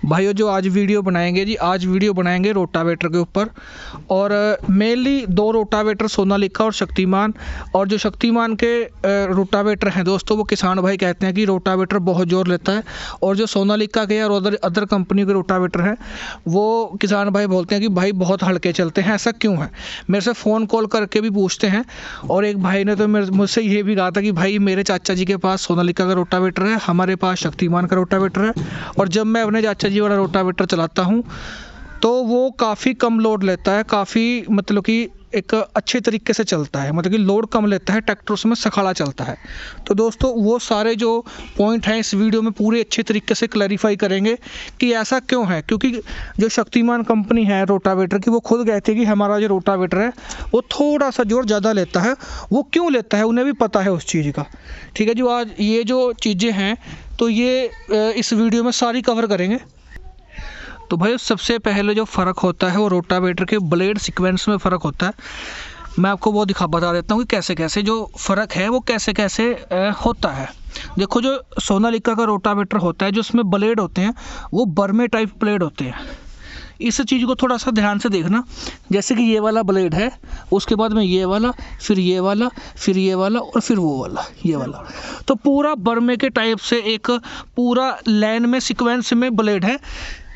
भाइयों जो आज वीडियो बनाएंगे जी, आज वीडियो बनाएंगे रोटावेटर के ऊपर। और मेनली दो रोटावेटर सोनालिका और शक्तिमान। और जो शक्तिमान के रोटावेटर हैं दोस्तों, वो किसान भाई कहते हैं कि रोटावेटर बहुत ज़ोर लेता है। और जो सोनालिका के और अदर कंपनी के रोटावेटर हैं, वो किसान भाई बोलते हैं कि भाई बहुत हल्के चलते हैं। ऐसा क्यों है? मेरे से फ़ोन कॉल करके भी पूछते हैं। और एक भाई ने तो मुझसे ये भी कहा था कि भाई मेरे चाचा जी के पास सोनालिका का रोटावेटर है, हमारे पास शक्तिमान का रोटावेटर है, और जब मैं अपने चाचा जी वाला रोटावेटर चलाता हूँ तो वो काफ़ी कम लोड लेता है, काफ़ी मतलब कि एक अच्छे तरीके से चलता है, मतलब कि लोड कम लेता है, ट्रैक्टर उसमें सखाड़ा चलता है। तो दोस्तों वो सारे जो पॉइंट हैं इस वीडियो में पूरे अच्छे तरीके से क्लैरिफाई करेंगे कि ऐसा क्यों है। क्योंकि जो शक्तिमान कंपनी है रोटावेटर की, वो खुद कहती है कि हमारा जो रोटावेटर है वो थोड़ा सा जोर ज़्यादा लेता है। वो क्यों लेता है उन्हें भी पता है उस चीज़ का। ठीक है जी, आज ये जो चीज़ें हैं तो ये इस वीडियो में सारी कवर करेंगे। तो भाई सबसे पहले जो फ़र्क होता है वो रोटावेटर के ब्लेड सीक्वेंस में फ़र्क होता है। मैं आपको वो बता देता हूँ कि कैसे कैसे जो फ़र्क है वो कैसे कैसे होता है। देखो, जो सोनालिका का रोटावेटर होता है, जो उसमें ब्लेड होते हैं वो बर्मे टाइप ब्लेड होते हैं। इस चीज़ को थोड़ा सा ध्यान से देखना। जैसे कि ये वाला ब्लेड है, उसके बाद में ये वाला, फिर ये वाला, फिर ये वाला, और फिर वो वाला, ये वाला। तो पूरा बर्मे के टाइप से एक पूरा लाइन में सीक्वेंस में ब्लेड है।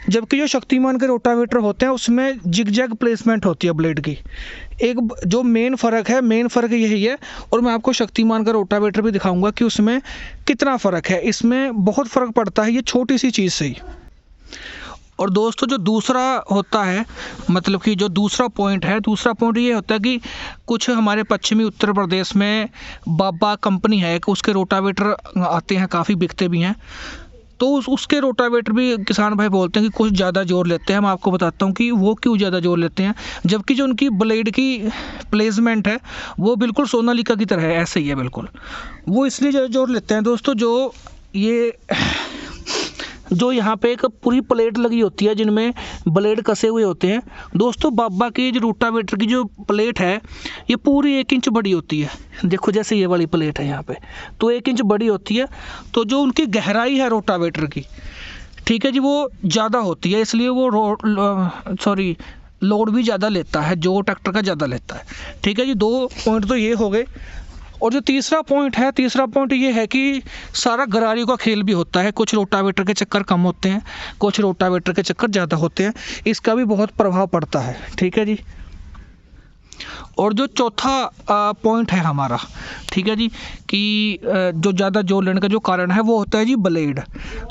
जबकि जो शक्तिमान के रोटावेटर होते हैं उसमें जिगजैग प्लेसमेंट होती है ब्लेड की। एक जो मेन फ़र्क है यही है। और मैं आपको शक्तिमान का रोटावेटर भी दिखाऊंगा कि उसमें कितना फ़र्क है। इसमें बहुत फ़र्क पड़ता है ये छोटी सी चीज़ से ही। और दोस्तों जो दूसरा होता है, मतलब कि जो दूसरा पॉइंट ये होता है कि कुछ हमारे पश्चिमी उत्तर प्रदेश में बाबा कंपनी है, उसके रोटावेटर आते हैं, काफ़ी बिकते भी हैं। तो उसके रोटावेटर भी किसान भाई बोलते हैं कि कुछ ज़्यादा जोर लेते हैं। मैं आपको बताता हूँ कि वो क्यों ज़्यादा जोर लेते हैं। जबकि जो उनकी ब्लेड की प्लेसमेंट है वो बिल्कुल सोनालिका की तरह है, ऐसे ही है बिल्कुल। वो इसलिए ज़्यादा जोर लेते हैं दोस्तों, जो यहाँ पे एक पूरी प्लेट लगी होती है जिनमें ब्लेड कसे हुए होते हैं। दोस्तों बाबा की जो रोटावेटर की जो प्लेट है ये पूरी 1 इंच बड़ी होती है। देखो जैसे ये वाली प्लेट है यहाँ पे, तो 1 इंच बड़ी होती है। तो जो उनकी गहराई है रोटावेटर की, ठीक है जी, वो ज़्यादा होती है, इसलिए वो लोड भी ज़्यादा लेता है, जो ट्रैक्टर का ज़्यादा लेता है। ठीक है जी, 2 पॉइंट तो ये हो गए। और जो तीसरा पॉइंट ये है कि सारा गरारियों का खेल भी होता है। कुछ रोटावेटर के चक्कर कम होते हैं, कुछ रोटावेटर के चक्कर ज़्यादा होते हैं, इसका भी बहुत प्रभाव पड़ता है। ठीक है जी। और जो चौथा पॉइंट है हमारा, ठीक है जी, कि जो ज़्यादा जोर लेने का जो कारण है वो होता है जी ब्लेड।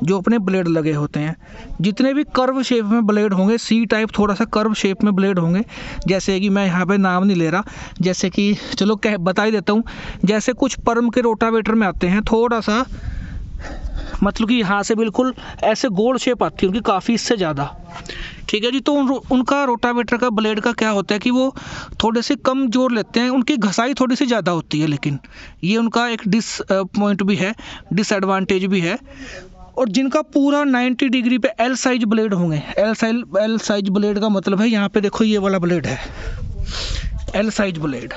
जो अपने ब्लेड लगे होते हैं, जितने भी कर्व शेप में ब्लेड होंगे, सी टाइप थोड़ा सा कर्व शेप में ब्लेड होंगे, जैसे कि मैं यहाँ पे नाम नहीं ले रहा, जैसे कि चलो बता ही देता हूँ। जैसे कुछ परम के रोटावेटर में आते हैं थोड़ा सा, मतलब कि यहाँ से बिल्कुल ऐसे गोल शेप आती है उनकी, काफ़ी इससे ज़्यादा। ठीक है जी। तो उनका रोटावेटर का ब्लेड का क्या होता है कि वो थोड़े से कम जोर लेते हैं, उनकी घसाई थोड़ी सी ज़्यादा होती है, लेकिन ये उनका एक पॉइंट भी है, डिसएडवांटेज भी है। और जिनका पूरा 90 डिग्री पे एल साइज ब्लेड होंगे, एल साइज ब्लेड का मतलब है यहाँ पे देखो ये वाला ब्लेड है, एल साइज ब्लेड,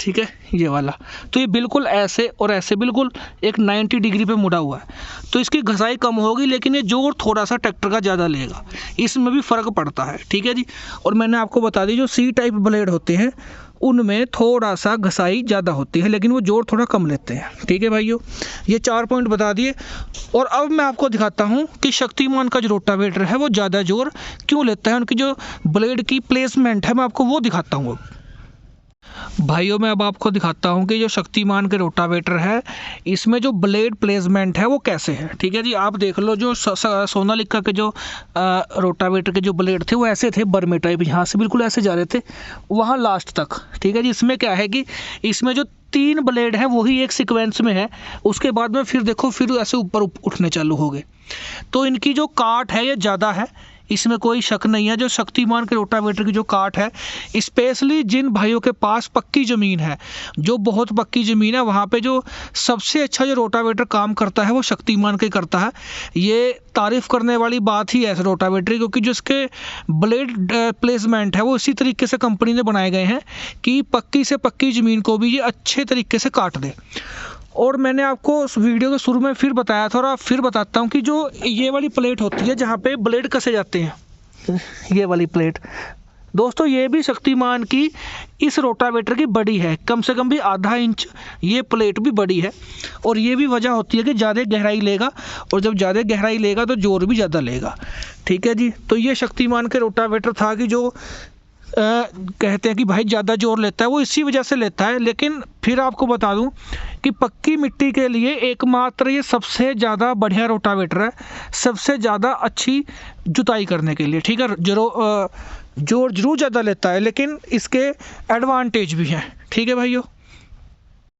ठीक है, ये वाला। तो ये बिल्कुल ऐसे और ऐसे बिल्कुल एक 90 डिग्री पे मुड़ा हुआ है, तो इसकी घसाई कम होगी, लेकिन ये जोर थोड़ा सा ट्रैक्टर का ज़्यादा लेगा, इसमें भी फ़र्क पड़ता है। ठीक है जी। और मैंने आपको बता दी जो सी टाइप ब्लेड होते हैं उनमें थोड़ा सा घसाई ज़्यादा होती है, लेकिन वो जोर थोड़ा कम लेते हैं। ठीक है भाइयों, ये 4 पॉइंट बता दिए। और अब मैं आपको दिखाता हूँ कि शक्तिमान का जो रोटावेटर है वो ज़्यादा जोर क्यों लेता है। उनकी जो ब्लेड की प्लेसमेंट है मैं आपको वो दिखाता हूँ। भाइयों मैं अब आपको दिखाता हूँ कि जो शक्तिमान के रोटावेटर है इसमें जो ब्लेड प्लेसमेंट है वो कैसे है। ठीक है जी, आप देख लो, जो सोनालिका के जो रोटावेटर के जो ब्लेड थे वो ऐसे थे, बर्मे टाइप, यहाँ से बिल्कुल ऐसे जा रहे थे वहाँ लास्ट तक। ठीक है जी। इसमें क्या है कि इसमें जो 3 ब्लेड है वही एक सीक्वेंस में है, उसके बाद में फिर देखो फिर ऐसे ऊपर उठने चालू हो गए। तो इनकी जो काट है ये ज़्यादा है, इसमें कोई शक नहीं है। जो शक्तिमान के रोटावेटर की जो काट है, स्पेशली जिन भाइयों के पास पक्की ज़मीन है, जो बहुत पक्की ज़मीन है, वहाँ पे जो सबसे अच्छा जो रोटावेटर काम करता है वो शक्तिमान के करता है। ये तारीफ़ करने वाली बात ही है इस रोटावेटर, क्योंकि जो इसके ब्लेड प्लेसमेंट है वो इसी तरीके से कंपनी ने बनाए गए हैं कि पक्की से पक्की ज़मीन को भी ये अच्छे तरीके से काट दे। और मैंने आपको उस वीडियो के शुरू में फिर बताया था और अब फिर बताता हूँ कि जो ये वाली प्लेट होती है जहाँ पे ब्लेड कसे जाते हैं, ये वाली प्लेट दोस्तों, ये भी शक्तिमान की इस रोटावेटर की बड़ी है, कम से कम भी आधा इंच ये प्लेट भी बड़ी है। और ये भी वजह होती है कि ज़्यादा गहराई लेगा, और जब ज़्यादा गहराई लेगा तो जोर भी ज़्यादा लेगा। ठीक है जी, तो ये शक्तिमान के रोटावेटर था कि जो कहते हैं कि भाई ज़्यादा जोर लेता है, वो इसी वजह से लेता है। लेकिन फिर आपको बता दूं कि पक्की मिट्टी के लिए एकमात्र ये सबसे ज़्यादा बढ़िया रोटावेटर है, सबसे ज़्यादा अच्छी जुताई करने के लिए। ठीक है, जोर जरूर ज़्यादा लेता है लेकिन इसके एडवांटेज भी हैं। ठीक है भाइयों।